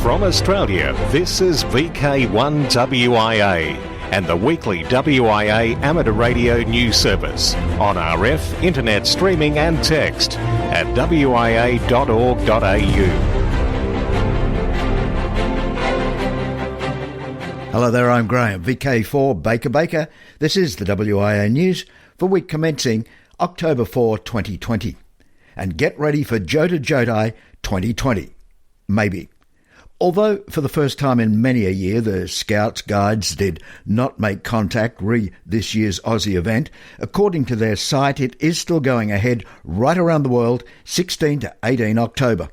From Australia, this is VK1WIA and the weekly WIA amateur radio news service on RF, internet streaming and text at wia.org.au. Hello there, I'm Graham, VK4 Baker. This is the WIA news for week commencing October 4, 2020. And get ready for Jota Joti 2020. Maybe. Although for the first time in many a year the Scouts Guides did not make contact re this year's Aussie event, according to their site it is still going ahead right around the world 16 to 18 October.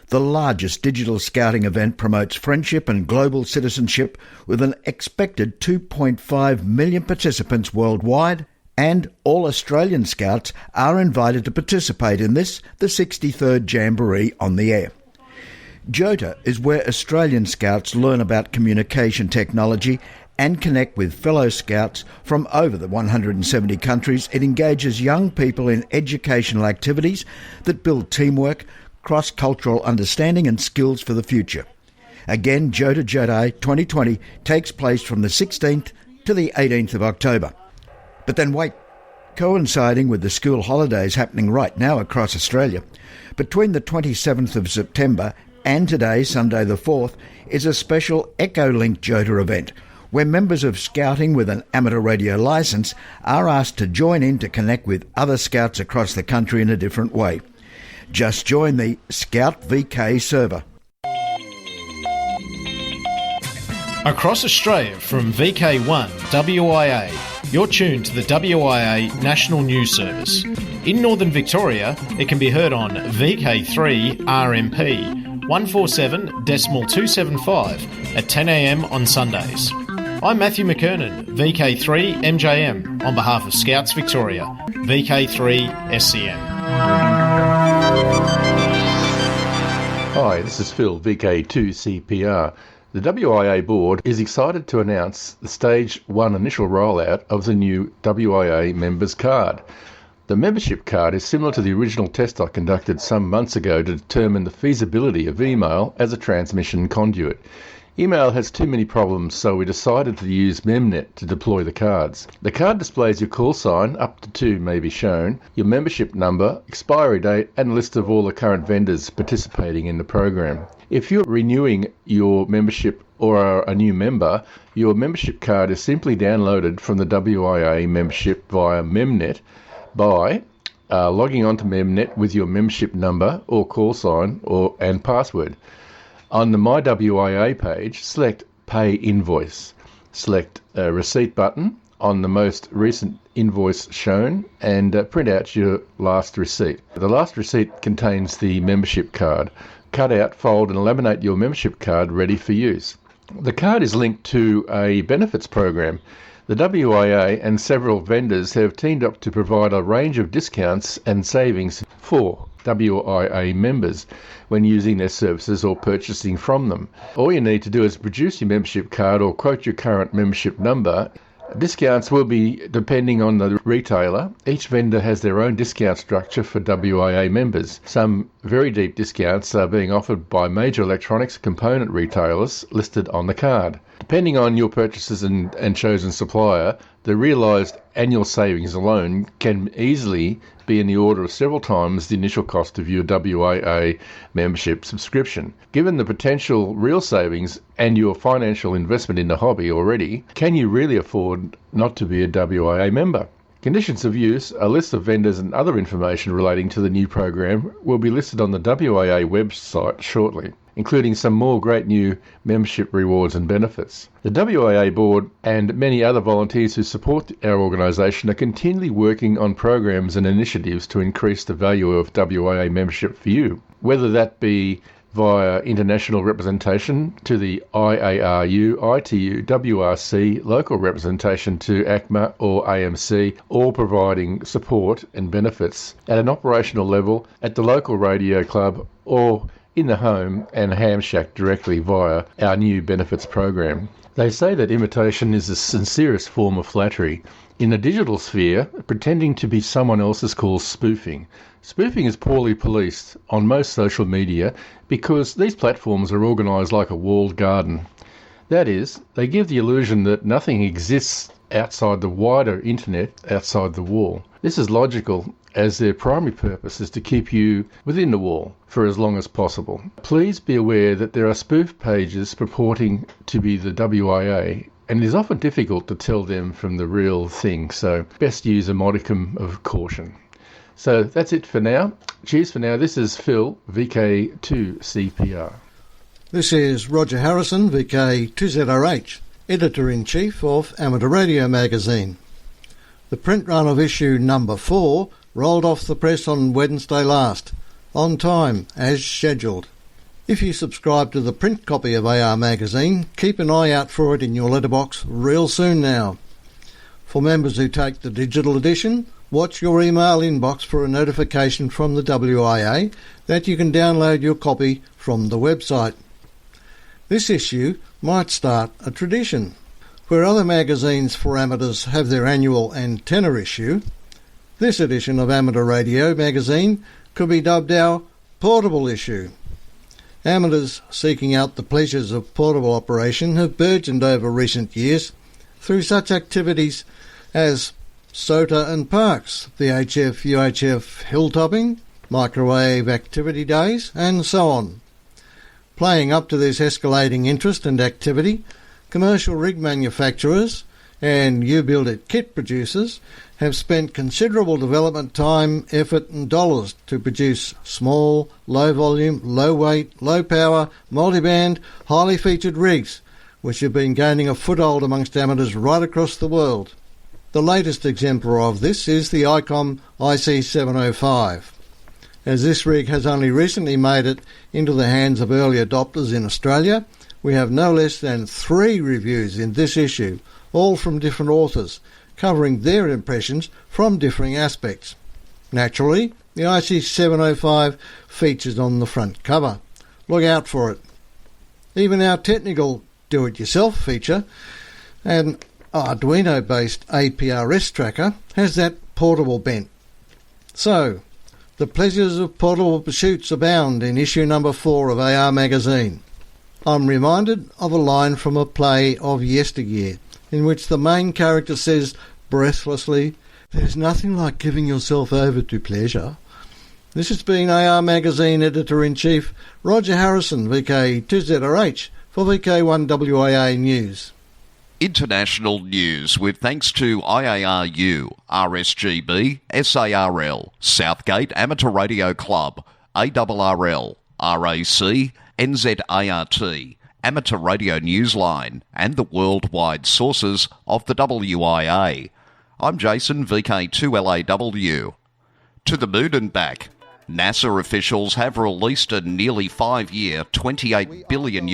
The largest digital scouting event promotes friendship and global citizenship with an expected 2.5 million participants worldwide, and all Australian Scouts are invited to participate in this, the 63rd Jamboree on the air. Jota is where Australian Scouts learn about communication technology and connect with fellow Scouts from over the 170 countries. It engages young people in educational activities that build teamwork, cross-cultural understanding and skills for the future. Again, Jota Joti 2020 takes place from the 16th to the 18th of October. But then wait, coinciding with the school holidays happening right now across Australia, between the 27th of September and today, Sunday the 4th, is a special Echolink Jota event where members of Scouting with an amateur radio licence are asked to join in to connect with other Scouts across the country in a different way. Just join the Scout VK server. Across Australia from VK1WIA, you're tuned to the WIA National News Service. In Northern Victoria, it can be heard on VK3 RMP 147.275 at 10 a.m. on Sundays. I'm Matthew McKernan, VK3 MJM, on behalf of Scouts Victoria, VK3 SCN. Hi, this is Phil, VK2 CPR. The WIA board is excited to announce the Stage 1 initial rollout of the new WIA members card. The membership card is similar to the original test I conducted some months ago to determine the feasibility of email as a transmission conduit. Email has too many problems, so we decided to use MemNet to deploy the cards. The card displays your call sign, up to 2 may be shown, your membership number, expiry date, and a list of all the current vendors participating in the program. If you're renewing your membership or are a new member, your membership card is simply downloaded from the WIA membership via MemNet by logging onto MemNet with your membership number or call sign and password. On the My WIA page, select Pay Invoice. Select a receipt button on the most recent invoice shown and print out your last receipt. The last receipt contains the membership card. Cut out, fold and laminate your membership card ready for use. The card is linked to a benefits program. The WIA and several vendors have teamed up to provide a range of discounts and savings for WIA members when using their services or purchasing from them. All you need to do is produce your membership card or quote your current membership number. Discounts will be depending on the retailer. Each vendor has their own discount structure for WIA members. Some very deep discounts are being offered by major electronics component retailers listed on the card. Depending on your purchases and chosen supplier, the realised annual savings alone can easily be in the order of several times the initial cost of your WIA membership subscription. Given the potential real savings and your financial investment in the hobby already, can you really afford not to be a WIA member? Conditions of use, a list of vendors and other information relating to the new program will be listed on the WIA website shortly, including some more great new membership rewards and benefits. The WIA board and many other volunteers who support our organisation are continually working on programs and initiatives to increase the value of WIA membership for you, whether that be via international representation to the IARU, ITU, WRC, local representation to ACMA or AMC, or providing support and benefits at an operational level at the local radio club or in the home and ham shack directly via our new benefits program. They say that imitation is the sincerest form of flattery. In the digital sphere, pretending to be someone else is called spoofing. Spoofing is poorly policed on most social media because these platforms are organised like a walled garden. That is, they give the illusion that nothing exists outside the wider internet, outside the wall. This is logical, as their primary purpose is to keep you within the wall for as long as possible. Please be aware that there are spoof pages purporting to be the WIA, and it is often difficult to tell them from the real thing, so best use a modicum of caution. So that's it for now. Cheers for now. This is Phil, VK2CPR. This is Roger Harrison, VK2ZRH, Editor-in-Chief of Amateur Radio magazine. The print run of issue number 4 rolled off the press on Wednesday last, on time, as scheduled. If you subscribe to the print copy of AR magazine, keep an eye out for it in your letterbox real soon now. For members who take the digital edition, watch your email inbox for a notification from the WIA that you can download your copy from the website. This issue might start a tradition. Where other magazines for amateurs have their annual antenna issue, this edition of Amateur Radio magazine could be dubbed our portable issue. Amateurs seeking out the pleasures of portable operation have burgeoned over recent years through such activities as SOTA and Parks, the HF-UHF hilltopping, microwave activity days, and so on. Playing up to this escalating interest and activity, commercial rig manufacturers and you-build-it kit producers have spent considerable development time, effort and dollars to produce small, low-volume, low-weight, low-power, multiband, highly featured rigs, which have been gaining a foothold amongst amateurs right across the world. The latest exemplar of this is the ICOM IC705. As this rig has only recently made it into the hands of early adopters in Australia, we have no less than 3 reviews in this issue, all from different authors, covering their impressions from differing aspects. Naturally, the IC705 features on the front cover. Look out for it. Even our technical do-it-yourself feature, an Arduino-based APRS tracker, has that portable bent. So, the pleasures of portable pursuits abound in issue number 4 of AR magazine. I'm reminded of a line from a play of yesteryear, in which the main character says breathlessly, "There's nothing like giving yourself over to pleasure." This has been AR Magazine Editor-in-Chief Roger Harrison, VK2ZRH, for VK1WIA News. International news with thanks to IARU, RSGB, SARL, Southgate Amateur Radio Club, ARRL, RAC, NZART, Amateur Radio Newsline, and the worldwide sources of the WIA. I'm Jason, VK2LAW. To the moon and back. NASA officials have released a nearly 5-year, $28 billion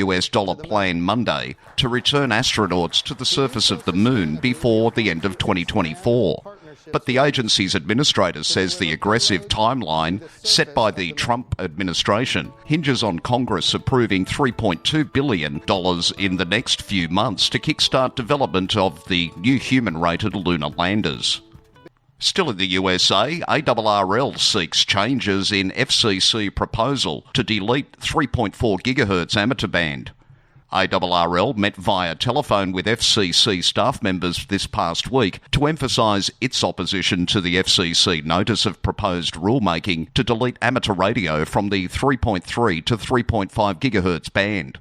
plan Monday to return astronauts to the surface of the moon before the end of 2024. But the agency's administrator says the aggressive timeline set by the Trump administration hinges on Congress approving $3.2 billion in the next few months to kickstart development of the new human-rated lunar landers. Still in the USA, ARRL seeks changes in FCC proposal to delete 3.4 GHz amateur band. ARRL met via telephone with FCC staff members this past week to emphasise its opposition to the FCC notice of proposed rulemaking to delete amateur radio from the 3.3 to 3.5 GHz band.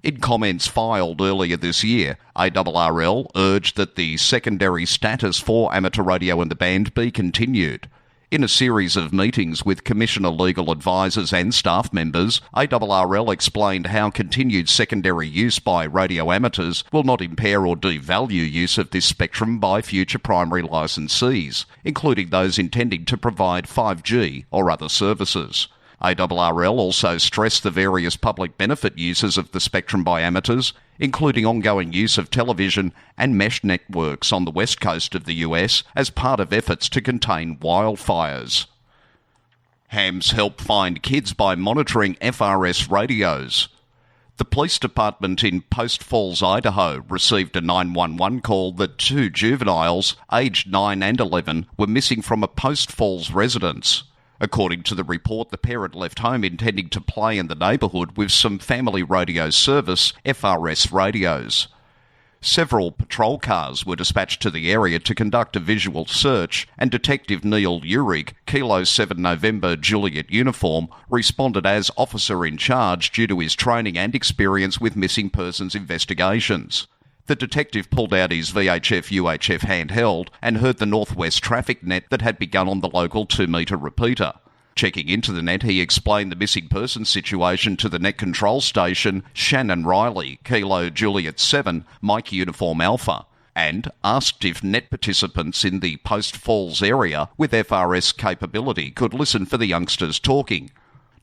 In comments filed earlier this year, ARRL urged that the secondary status for amateur radio in the band be continued. In a series of meetings with Commissioner legal advisors and staff members, ARRL explained how continued secondary use by radio amateurs will not impair or devalue use of this spectrum by future primary licensees, including those intending to provide 5G or other services. ARRL also stressed the various public benefit uses of the spectrum by amateurs, including ongoing use of television and mesh networks on the west coast of the US as part of efforts to contain wildfires. Hams help find kids by monitoring FRS radios. The police department in Post Falls, Idaho, received a 911 call that 2 juveniles, aged 9 and 11, were missing from a Post Falls residence. According to the report, the parent left home intending to play in the neighbourhood with some family radio service, FRS radios. Several patrol cars were dispatched to the area to conduct a visual search, and Detective Neil Urich, Kilo 7 November Juliet uniform, responded as officer in charge due to his training and experience with missing persons investigations. The detective pulled out his VHF-UHF handheld and heard the northwest traffic net that had begun on the local 2-metre repeater. Checking into the net, he explained the missing person situation to the net control station, Shannon Riley, Kilo Juliet 7, Mike Uniform Alpha, and asked if net participants in the Post Falls area with FRS capability could listen for the youngsters talking.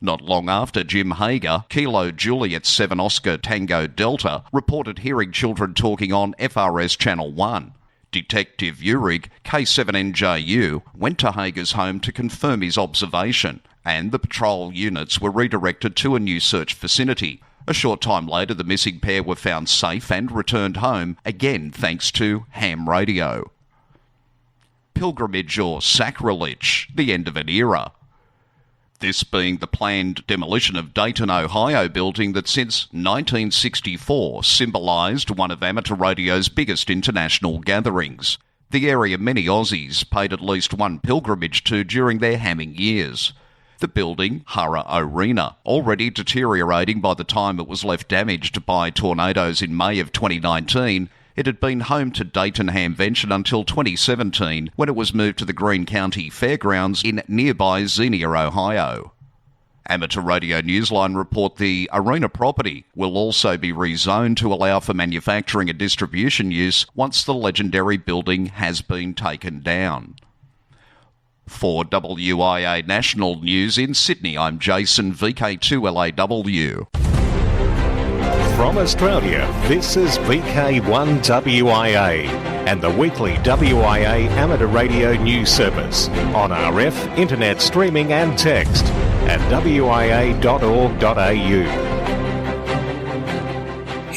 Not long after, Jim Hager, Kilo Juliet 7 Oscar Tango Delta, reported hearing children talking on FRS Channel 1. Detective Urich, K7NJU, went to Hager's home to confirm his observation, and the patrol units were redirected to a new search vicinity. A short time later, the missing pair were found safe and returned home, again thanks to ham radio. Pilgrimage or sacrilege, the end of an era. This being the planned demolition of Dayton, Ohio building that since 1964 symbolised one of amateur radio's biggest international gatherings. The area many Aussies paid at least one pilgrimage to during their hamming years. The building, Hara Arena, already deteriorating by the time it was left damaged by tornadoes in May of 2019, it had been home to Dayton Hamvention until 2017, when it was moved to the Greene County Fairgrounds in nearby Xenia, Ohio. Amateur Radio Newsline report the arena property will also be rezoned to allow for manufacturing and distribution use once the legendary building has been taken down. For WIA National News in Sydney, I'm Jason, VK2LAW. From Australia, this is VK1WIA and the weekly WIA amateur radio news service on RF, internet streaming and text at wia.org.au.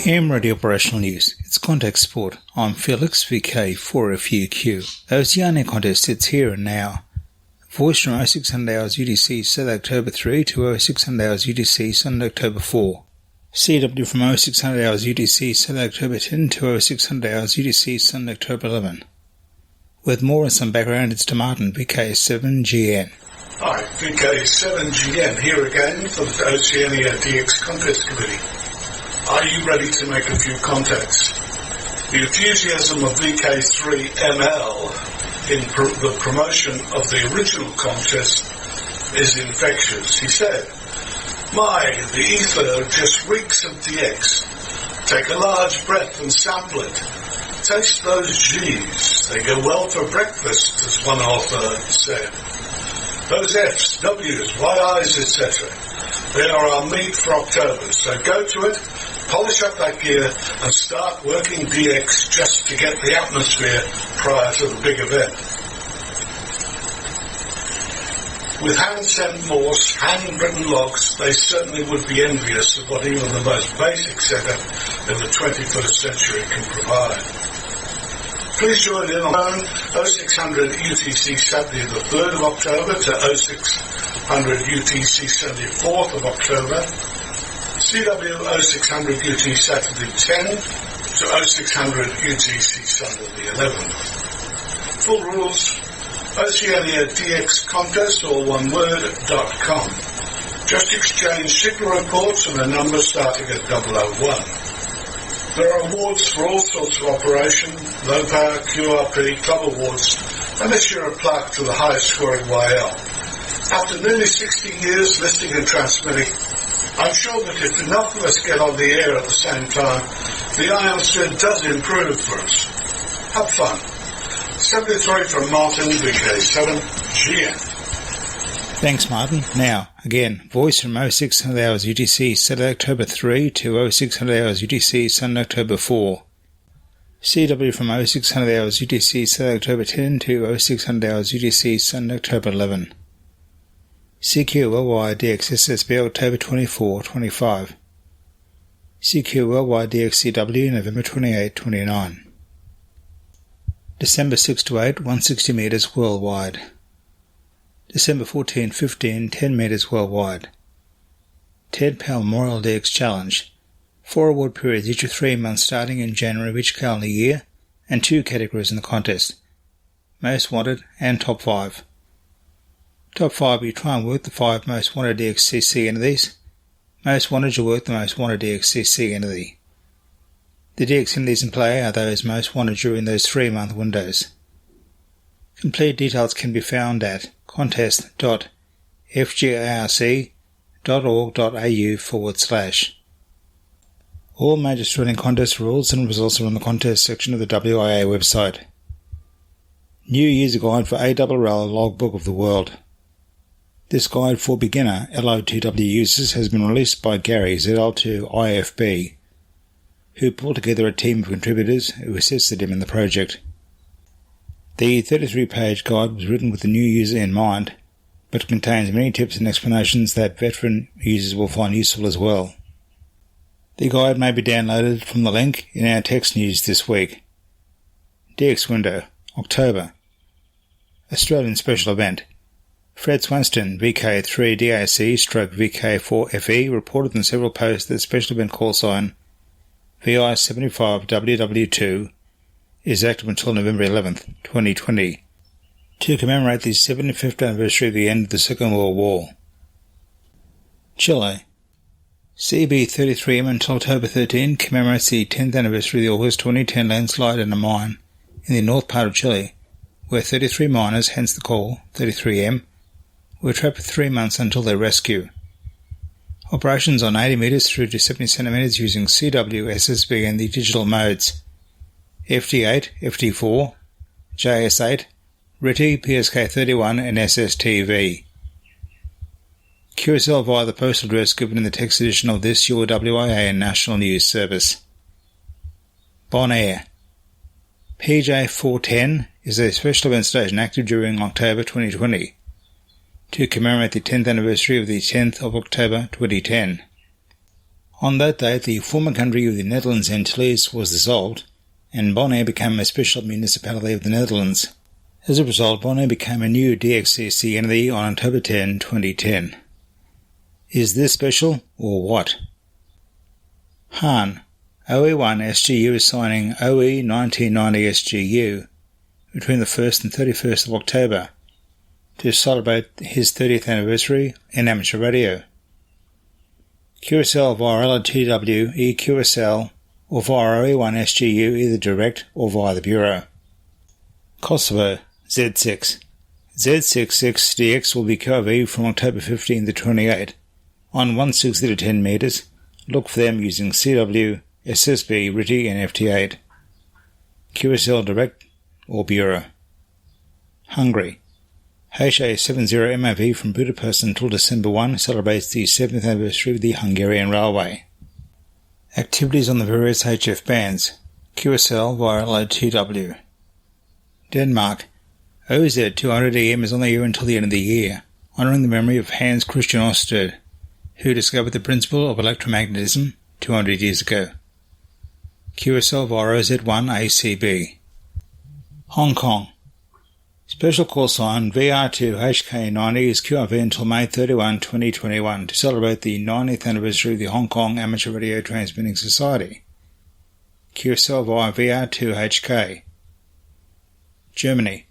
Ham Radio Operational News. It's Contact Sport. I'm Felix, VK4FUQ. Oceania Contest sits here and now. Voice from 0600 hours UTC Saturday October 3 to 0600 hours UTC Sunday October 4. CW from 0600 hours UTC Saturday October 10 to 0600 hours UTC Sunday October 11. With more and some background, it's to Martin, VK7GN. Hi, VK7GN here again for the Oceania DX Contest Committee. Are you ready to make a few contacts? The enthusiasm of VK3ML in the promotion of the original contest is infectious. He said, the ether just reeks of DX. Take a large breath and sample it. Taste those G's. They go well for breakfast, as one author said. Those F's, W's, YI's, etc. They are our meat for October, so go to it, polish up that gear, and start working DX just to get the atmosphere prior to the big event. With hand-sent Morse, hand-written logs, they certainly would be envious of what even the most basic setup of the 21st century can provide. Please join in on 0600 UTC Saturday the 3rd of October to 0600 UTC Sunday 4th of October, CW 0600 UTC Saturday 10 to 0600 UTC Sunday the 11th. Full rules, Oceania DX Contest, all one word, .com. Just exchange signal reports and a number starting at 001. There are awards for all sorts of operation, low power, QRP, club awards, and this year a plaque to the highest scoring YL. After nearly 60 years listening and transmitting, I'm sure that if enough of us get on the air at the same time, the ionosphere does improve for us. Have fun. 73 from Martin, VK7GN. Thanks, Martin. Now, again, voice from 0600 hours UTC Saturday October 3 to 0600 hours UTC Sunday October 4. CW from 0600 hours UTC Saturday October 10 to 0600 hours UTC Sunday October 11. CQ LY DX SSB October 24, 25. CQ Worldwide DXCW November 28-29. December 6-8, 160 metres worldwide. December 14-15, 10 metres worldwide. Ted Powell Memorial DX Challenge. 4 award periods, each of 3 months starting in January of each calendar year, and 2 categories in the contest: Most Wanted and Top 5. Top 5, you try and work the 5 most wanted DXCC entities. Most wanted, you work the most wanted DXCC entity. The DX entities in play are those most wanted during those 3-month windows. Complete details can be found at contest.fgarc.org.au/. All major Australian contest rules and results are on the contest section of the WIA website. New User Guide for ARRL Logbook of the World. This guide for beginner LOTW users has been released by Gary ZL2IFB, who pulled together a team of contributors who assisted him in the project. The 33-page guide was written with the new user in mind, but contains many tips and explanations that veteran users will find useful as well. The guide may be downloaded from the link in our text news this week. DX Window, October. Australian Special Event. Fred Swanston, VK3DAC/VK4FE, reported in several posts that the special event call sign VI75WW2 is active until November 11th, 2020, to commemorate the 75th anniversary of the end of the Second World War. Chile. CB33M until October 13 commemorates the 10th anniversary of the August 2010 landslide in a mine in the north part of Chile, where 33 miners, hence the call 33M, were trapped for 3 months until their rescue. Operations on 80 metres through to 70 centimetres using CW, SSB and the digital modes FD8, FD4, JS8, RITI, PSK31 and SSTV. QSL via the postal address given in the text edition of this, your WIA National News Service. Bonaire. PJ410 is a special event station active during October 2020 to commemorate the 10th anniversary of the 10th of October 2010. On that date, the former country of the Netherlands Antilles was dissolved, and Bonaire became a special municipality of the Netherlands. As a result, Bonaire became a new DXCC entity on October 10, 2010. Is this special, or what? Han. OE1 SGU is signing OE 1990 SGU between the 1st and 31st of October to celebrate his 30th anniversary in amateur radio. QSL via LTW, EQSL, or via OE1 SGU either direct or via the Bureau. Kosovo, Z6. Z66DX will be QRV from October 15 to 28 on 160 to 10 metres. Look for them using CW, SSB, RITI and FT8. QSL direct or Bureau. Hungary. HA70MAV from Budapest until December 1 celebrates the 7th anniversary of the Hungarian Railway. Activities on the various HF bands. QSL via LOTW. Denmark. OZ200EM is on the air until the end of the year, honouring the memory of Hans Christian Ørsted, who discovered the principle of electromagnetism 200 years ago. QSL via OZ1ACB. Hong Kong. Special call sign VR2HK90 is QRV until May 31, 2021 to celebrate the 90th anniversary of the Hong Kong Amateur Radio Transmitting Society. QSL via VR2HK. Germany.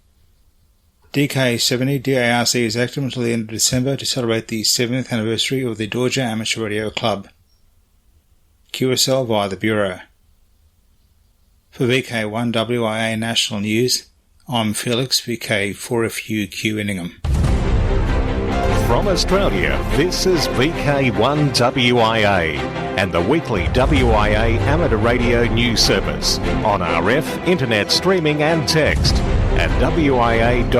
DK70 DARC is active until the end of December to celebrate the 7th anniversary of the Dorje Amateur Radio Club. QSL via the Bureau. For VK1WIA National News, I'm Felix, VK4FUQ Inningham. From Australia, this is VK1WIA and the weekly WIA amateur radio news service on RF, internet streaming and text at wia.org.au.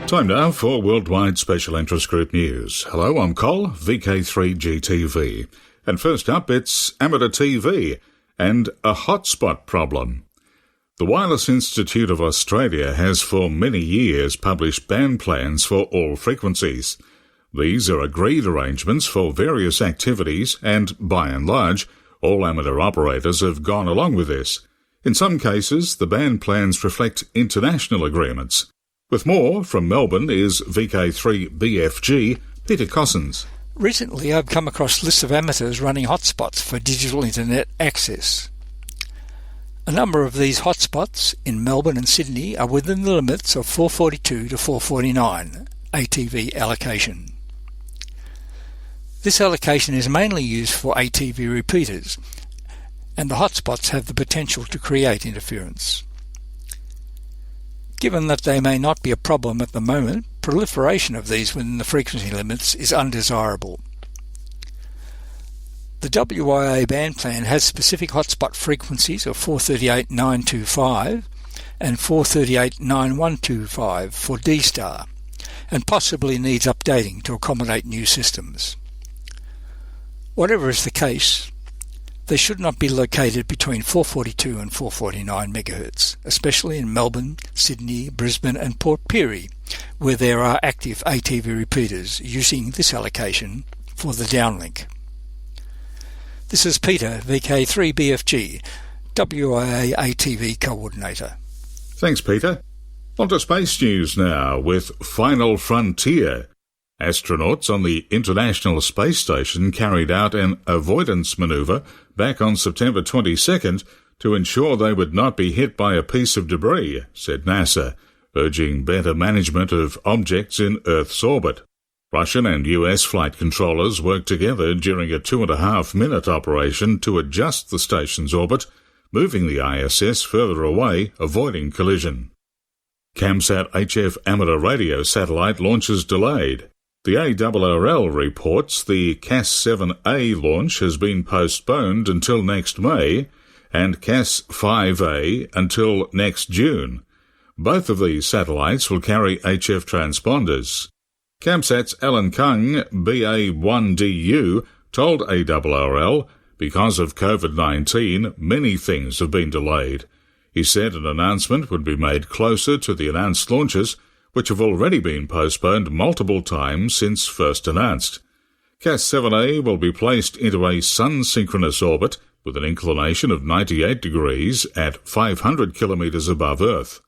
Time now for Worldwide Special Interest Group News. Hello, I'm Col, VK3GTV. And first up, it's amateur TV and a hotspot problem. The Wireless Institute of Australia has for many years published band plans for all frequencies. These are agreed arrangements for various activities and, by and large, all amateur operators have gone along with this. In some cases, the band plans reflect international agreements. With more, from Melbourne is VK1WIA Peter Cossins. Recently, I've come across lists of amateurs running hotspots for digital internet access. A number of these hotspots in Melbourne and Sydney are within the limits of 442 to 449 ATV allocation. This allocation is mainly used for ATV repeaters, and the hotspots have the potential to create interference. Given that they may not be a problem at the moment, proliferation of these within the frequency limits is undesirable. The WIA band plan has specific hotspot frequencies of 438.925 and 438.9125 for D-Star, and possibly needs updating to accommodate new systems. Whatever is the case, they should not be located between 442 and 449 MHz, especially in Melbourne, Sydney, Brisbane and Port Pirie, where there are active ATV repeaters using this allocation for the downlink. This is Peter, VK3BFG, WIA ATV Coordinator. Thanks, Peter. On to space news now with Final Frontier. Astronauts on the International Space Station carried out an avoidance manoeuvre back on September 22nd to ensure they would not be hit by a piece of debris, said NASA, urging better management of objects in Earth's orbit. Russian and US flight controllers worked together during a 2.5-minute operation to adjust the station's orbit, moving the ISS further away, avoiding collision. CAMSAT HF amateur radio satellite launches delayed. The ARRL reports the CAS-7A launch has been postponed until next May and CAS-5A until next June. Both of these satellites will carry HF transponders. CAMSAT's Alan Kung, BA1DU, told ARRL, because of COVID-19, many things have been delayed. He said an announcement would be made closer to the announced launches, which have already been postponed multiple times since first announced. CAS-7A will be placed into a sun-synchronous orbit with an inclination of 98 degrees at 500 kilometres above Earth.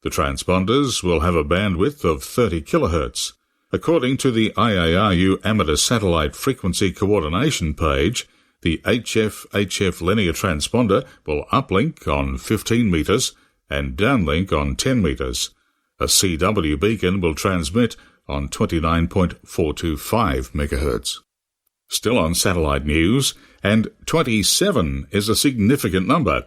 The transponders will have a bandwidth of 30 kHz. According to the IARU Amateur Satellite Frequency Coordination page, the HF linear transponder will uplink on 15 metres and downlink on 10 metres. A CW beacon will transmit on 29.425 MHz. Still on satellite news, and 27 is a significant number.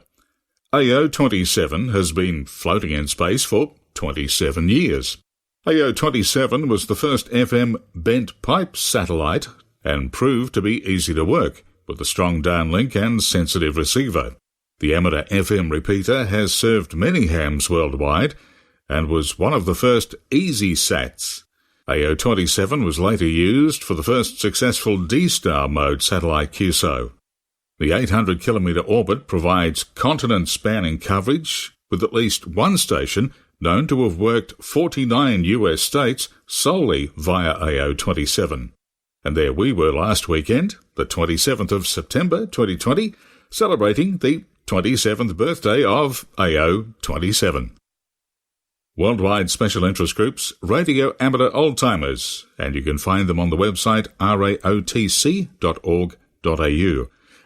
AO-27 has been floating in space for 27 years. AO-27 was the first FM bent pipe satellite and proved to be easy to work, with a strong downlink and sensitive receiver. The amateur FM repeater has served many hams worldwide and was one of the first easy sats. AO-27 was later used for the first successful D-Star mode satellite QSO. The 800-kilometre orbit provides continent-spanning coverage, with at least one station known to have worked 49 US states solely via AO-27. And there we were last weekend, the 27th of September 2020, celebrating the 27th birthday of AO-27. Worldwide Special Interest Groups, Radio Amateur Oldtimers, and you can find them on the website raotc.org.au.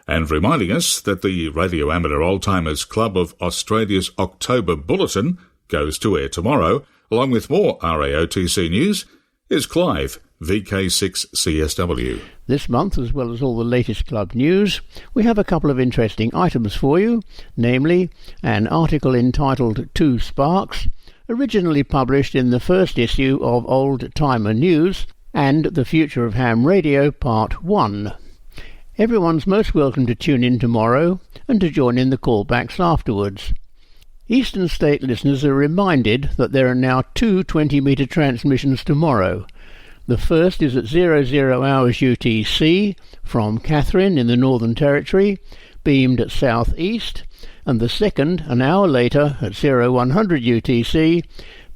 And reminding us that the Radio Amateur Oldtimers Club of Australia's October Bulletin goes to air tomorrow, along with more RAOTC news, is Clive, VK6CSW. This month, as well as all the latest club news, we have a couple of interesting items for you, namely an article entitled Two Sparks, originally published in the first issue of Old Timer News, and The Future of Ham Radio Part 1. Everyone's most welcome to tune in tomorrow and to join in the callbacks afterwards. Eastern State listeners are reminded that there are now two 20-metre transmissions tomorrow. The first is at 00 hours UTC from Catherine in the Northern Territory, beamed at south-east, and the second, an hour later, at 0100 UTC,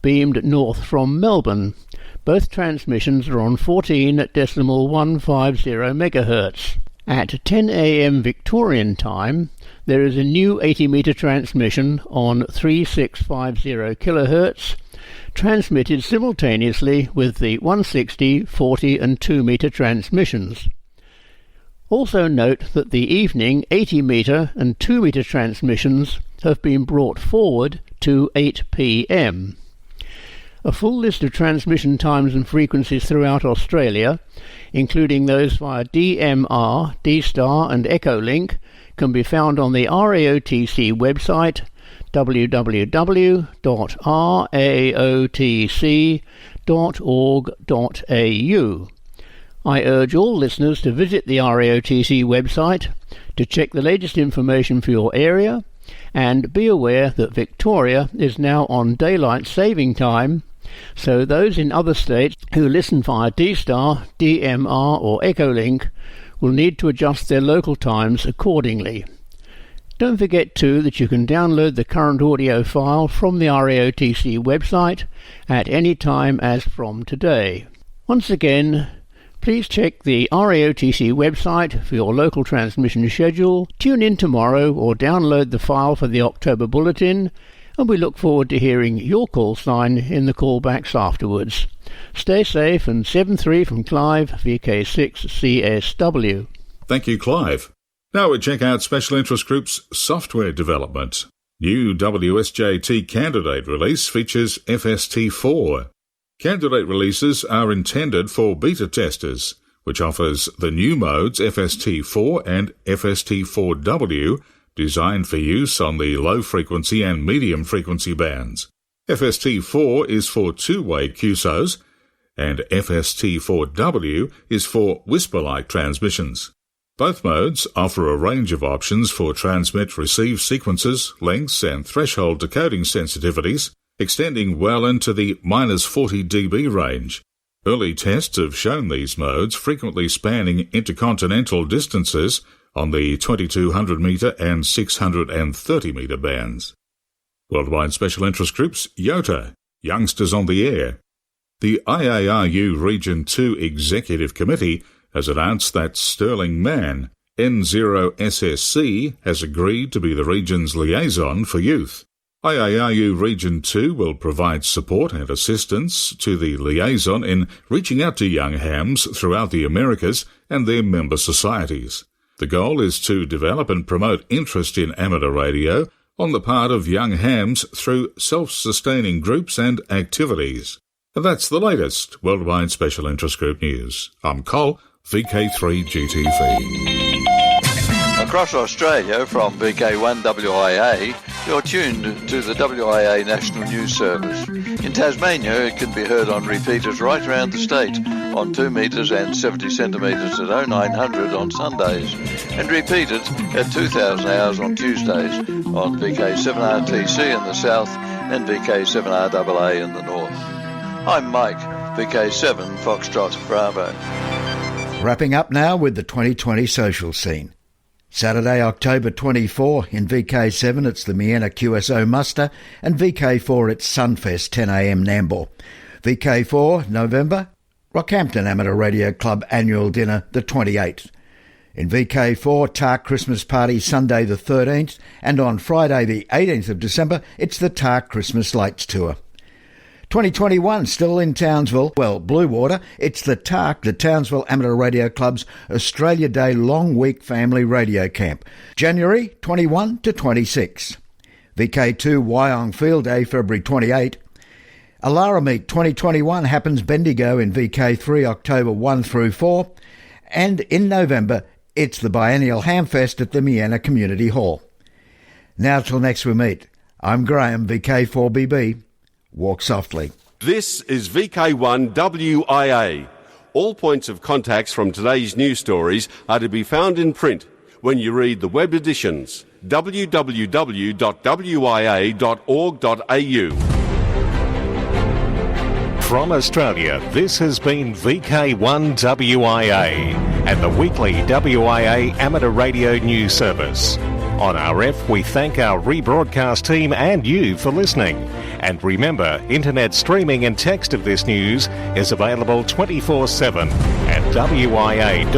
beamed north from Melbourne. Both transmissions are on 14.150 MHz. At 10 a.m. Victorian time, there is a new 80-metre transmission on 3650 kHz, transmitted simultaneously with the 160, 40 and 2-metre transmissions. Also note that the evening 80-metre and 2-metre transmissions have been brought forward to 8 p.m. A full list of transmission times and frequencies throughout Australia, including those via DMR, D-Star and Echolink, can be found on the RAOTC website www.raotc.org.au. I urge all listeners to visit the RAOTC website to check the latest information for your area, and be aware that Victoria is now on daylight saving time, so those in other states who listen via D-Star, DMR or Echolink will need to adjust their local times accordingly. Don't forget too that you can download the current audio file from the RAOTC website at any time as from today. Once again, please check the RAOTC website for your local transmission schedule, tune in tomorrow or download the file for the October Bulletin, and we look forward to hearing your call sign in the callbacks afterwards. Stay safe, and 7-3 from Clive, VK6CSW. Thank you, Clive. Now we check out Special Interest Group's software development. New WSJT candidate release features FST4. Candidate releases are intended for beta testers, which offers the new modes FST4 and FST4W, designed for use on the low-frequency and medium-frequency bands. FST4 is for two-way QSOs, and FST4W is for whisper-like transmissions. Both modes offer a range of options for transmit-receive sequences, lengths and threshold decoding sensitivities, extending well into the -40 dB range. Early tests have shown these modes frequently spanning intercontinental distances on the 2200 metre and 630 metre bands. Worldwide Special Interest Groups, YOTA, Youngsters on the Air. The IARU Region 2 Executive Committee has announced that Sterling Mann, N0SSC, has agreed to be the region's liaison for youth. IARU Region 2 will provide support and assistance to the liaison in reaching out to young hams throughout the Americas and their member societies. The goal is to develop and promote interest in amateur radio on the part of young hams through self-sustaining groups and activities. And that's the latest Worldwide Special Interest Group news. I'm Col, VK3GTV. Across Australia from VK1WIA, you're tuned to the WIA National News Service. In Tasmania, it can be heard on repeaters right around the state on 2 metres and 70 centimetres at 0900 on Sundays, and repeated at 2000 hours on Tuesdays on VK7RTC in the south and VK7RAA in the north. I'm Mike, VK7 Foxtrot Bravo. Wrapping up now with the 2020 social scene. Saturday, October 24, in VK7 it's the Miena QSO Muster, and VK4 it's Sunfest 10am Nambour. VK4, November, Rockhampton Amateur Radio Club Annual Dinner the 28th. In VK4, TARC Christmas Party Sunday the 13th, and on Friday the 18th of December it's the TARC Christmas Lights Tour. 2021, still in Townsville, Bluewater, it's the TARC, the Townsville Amateur Radio Club's Australia Day Long Week Family Radio Camp, January 21 to 26. VK2 Wyong Field Day, February 28. Alara Meet 2021 happens Bendigo in VK3, October 1 through 4. And in November, it's the biennial Hamfest at the Miena Community Hall. Now till next we meet, I'm Graham, VK4BB. Walk softly. This is VK1WIA. All points of contacts from today's news stories are to be found in print when you read the web editions www.wia.org.au. From Australia, this has been VK1WIA and the weekly WIA amateur radio news service. On RF, we thank our rebroadcast team and you for listening. And remember, internet streaming and text of this news is available 24/7 at wia.org.au.